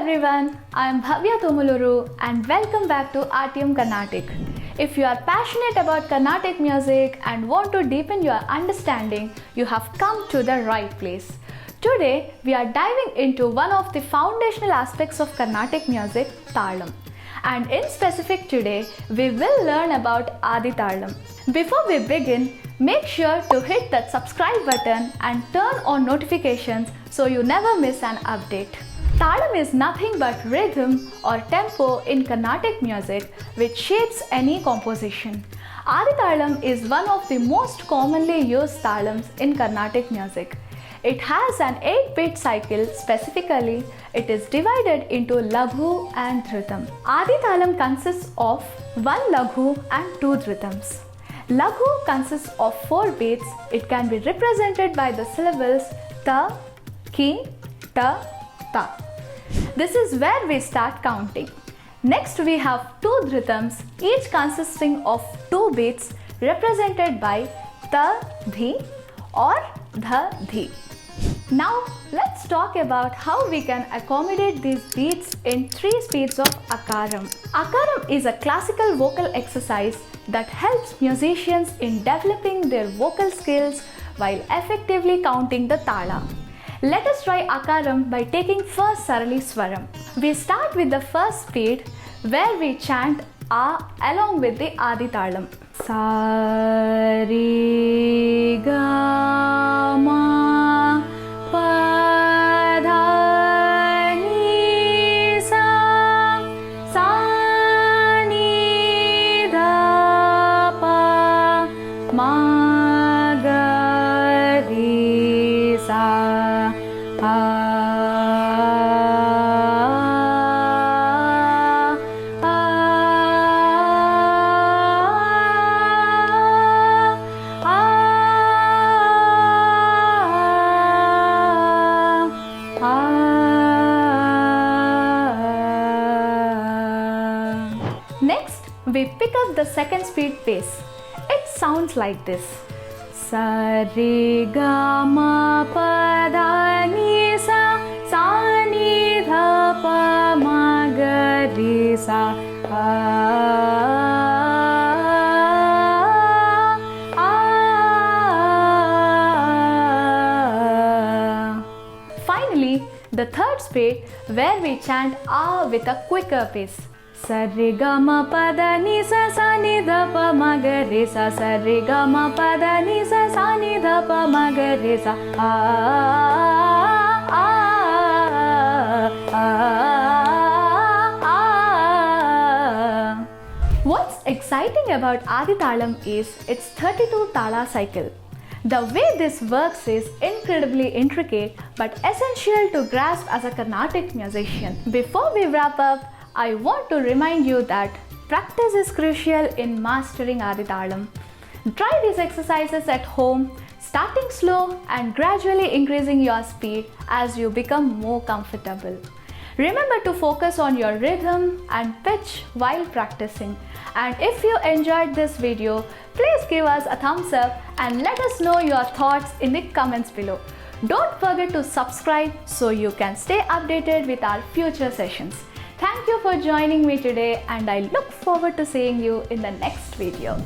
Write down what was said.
everyone, I am Bhavya Tomuluru and welcome back to Artium Carnatic. If you are passionate about Carnatic music and want to deepen your understanding, you have come to the right place. Today, we are diving into one of the foundational aspects of Carnatic music, Talam. And in specific today, we will learn about Adi Thalam. Before we begin, make sure to hit that subscribe button and turn on notifications so you never miss an update. Talam is nothing but rhythm or tempo in Carnatic music which shapes any composition. Adi Thalam is one of the most commonly used Thalams in Carnatic music. It has an 8-beat cycle. Specifically, it is divided into Laghu and Rhythm. Adi Thalam consists of 1 Laghu and 2 Rhythms. Laghu consists of 4 beats. It can be represented by the syllables ta, ki, ta, ta. This is where we start counting. Next we have 2 Rhythms, each consisting of 2 beats represented by ta, dhi or dha, dhi. Now let's talk about how we can accommodate these beats in 3 speeds of Akaram. Akaram is a classical vocal exercise that helps musicians in developing their vocal skills while effectively counting the Tala. Let us try Akaram by taking first Sarali Swaram. We start with the first speed where we chant A along with the Adi Thalam. Sa re ga ma pa dha ni sa sa ni dha pa ma ga re sa. Next, we pick up the second speed pace. It sounds like this. Sa re ga ma pa dha ni sa sa ni dha pa ma ga re sa Finally, the third speed where we chant A with a quicker pace. Sa re ga ma pa dha ni sa sa ni dha pa ma ga re sa sa re ga ma pa dha ni sa sa ni dha pa ma ga re sa What's exciting about Adi Thalam is its 32 Tala cycle. The way this works is incredibly intricate but essential to grasp as a Carnatic musician. Before we wrap up, I want to remind you that practice is crucial in mastering Adi Thalam. Try these exercises at home, starting slow and gradually increasing your speed as you become more comfortable. Remember to focus on your rhythm and pitch while practicing. And if you enjoyed this video, please give us a thumbs up and let us know your thoughts in the comments below. Don't forget to subscribe so you can stay updated with our future sessions. Thank you for joining me today and I look forward to seeing you in the next video.